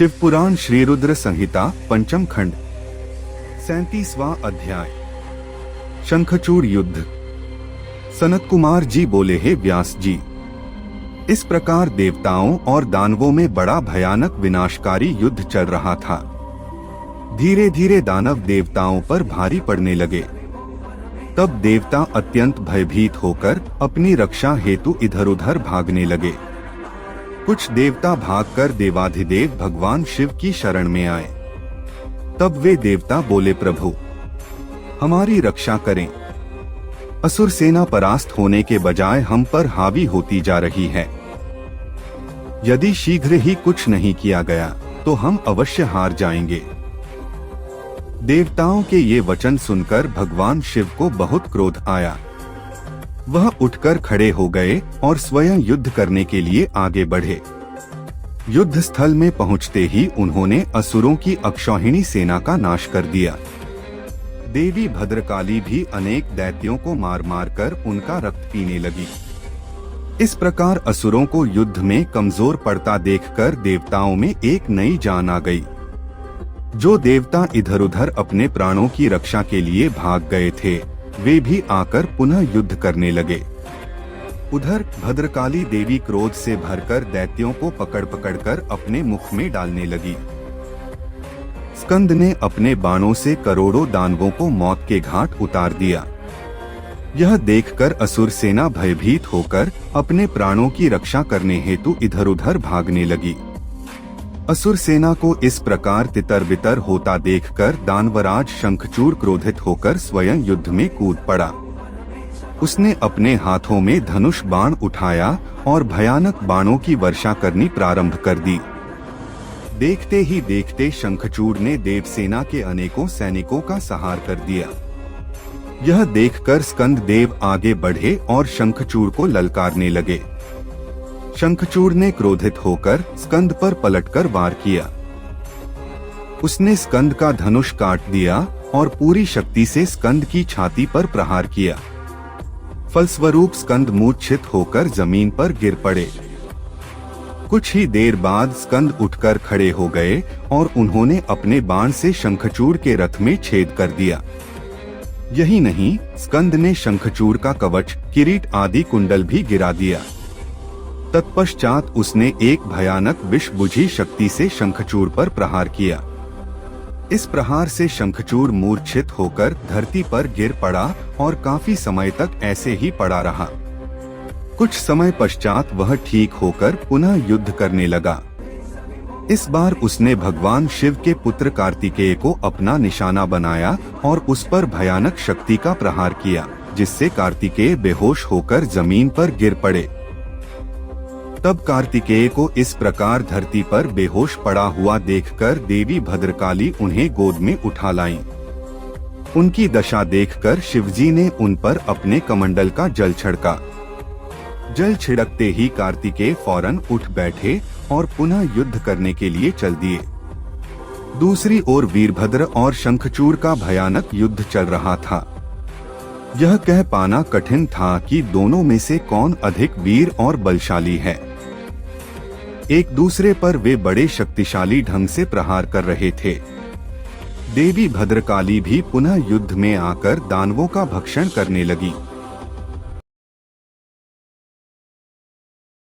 शिवपुराण श्री रुद्र संहिता पंचम खंड 37वां अध्याय। शंखचूड़ युद्ध। सनत कुमार जी बोले, हे व्यास जी, इस प्रकार देवताओं और दानवों में बड़ा भयानक विनाशकारी युद्ध चल रहा था। धीरे धीरे दानव देवताओं पर भारी पड़ने लगे। तब देवता अत्यंत भयभीत होकर अपनी रक्षा हेतु इधर उधर भागने लगे। कुछ देवता भागकर देवाधिदेव भगवान शिव की शरण में आए। तब वे देवता बोले, प्रभु हमारी रक्षा करें। असुर सेना परास्त होने के बजाय हम पर हावी होती जा रही है। यदि शीघ्र ही कुछ नहीं किया गया तो हम अवश्य हार जाएंगे। देवताओं के ये वचन सुनकर भगवान शिव को बहुत क्रोध आया। वह उठकर खड़े हो गए और स्वयं युद्ध करने के लिए आगे बढ़े। युद्ध स्थल में पहुंचते ही उन्होंने असुरों की अक्षौहिणी सेना का नाश कर दिया। देवी भद्रकाली भी अनेक दैत्यों को मार मार कर उनका रक्त पीने लगी। इस प्रकार असुरों को युद्ध में कमजोर पड़ता देखकर देवताओं में एक नई जान आ गई। जो देवता इधर उधर अपने प्राणों की रक्षा के लिए भाग गए थे, वे भी आकर पुनः युद्ध करने लगे। उधर भद्रकाली देवी क्रोध से भरकर दैत्यों को पकड़ पकड़कर अपने मुख में डालने लगी। स्कंद ने अपने बाणों से करोड़ों दानवों को मौत के घाट उतार दिया। यह देखकर असुर सेना भयभीत होकर अपने प्राणों की रक्षा करने हेतु इधर उधर भागने लगी। असुर सेना को इस प्रकार तितर बितर होता देखकर दानवराज शंखचूड़ क्रोधित होकर स्वयं युद्ध में कूद पड़ा। उसने अपने हाथों में धनुष बाण उठाया और भयानक बाणों की वर्षा करनी प्रारंभ कर दी। देखते ही देखते शंखचूड़ ने देवसेना के अनेकों सैनिकों का संहार कर दिया। यह देखकर स्कंद देव आगे बढ़े और शंखचूड़ को ललकारने लगे। शंखचूड़ ने क्रोधित होकर स्कंद पर पलटकर वार किया। उसने स्कंद का धनुष काट दिया और पूरी शक्ति से स्कंद की छाती पर प्रहार किया। फलस्वरूप स्कंद मूर्छित होकर जमीन पर गिर पड़े। कुछ ही देर बाद स्कंद उठकर खड़े हो गए और उन्होंने अपने बाण से शंखचूड़ के रथ में छेद कर दिया। यही नहीं, स्कंद ने शंखचूड़ का कवच, किरीट आदि कुंडल भी गिरा दिया। तत्पश्चात उसने एक भयानक विष बुझी शक्ति से शंखचूड़ पर प्रहार किया। इस प्रहार से शंखचूड़ मूर्छित होकर धरती पर गिर पड़ा और काफी समय तक ऐसे ही पड़ा रहा। कुछ समय पश्चात वह ठीक होकर पुनः युद्ध करने लगा। इस बार उसने भगवान शिव के पुत्र कार्तिकेय को अपना निशाना बनाया और उस पर भयानक शक्ति का प्रहार किया, जिससे कार्तिकेय बेहोश होकर जमीन पर गिर पड़े। तब कार्तिकेय को इस प्रकार धरती पर बेहोश पड़ा हुआ देखकर देवी भद्रकाली उन्हें गोद में उठा लाईं। उनकी दशा देखकर शिवजी ने उन पर अपने कमंडल का जल छिड़का। जल छिड़कते ही कार्तिकेय फौरन उठ बैठे और पुनः युद्ध करने के लिए चल दिए। दूसरी ओर वीरभद्र और शंखचूड़ का भयानक युद्ध चल रहा था। यह कह पाना कठिन था कि दोनों में से कौन अधिक वीर और बलशाली है। एक दूसरे पर वे बड़े शक्तिशाली ढंग से प्रहार कर रहे थे। देवी भद्रकाली भी पुनः युद्ध में आकर दानवों का भक्षण करने लगी।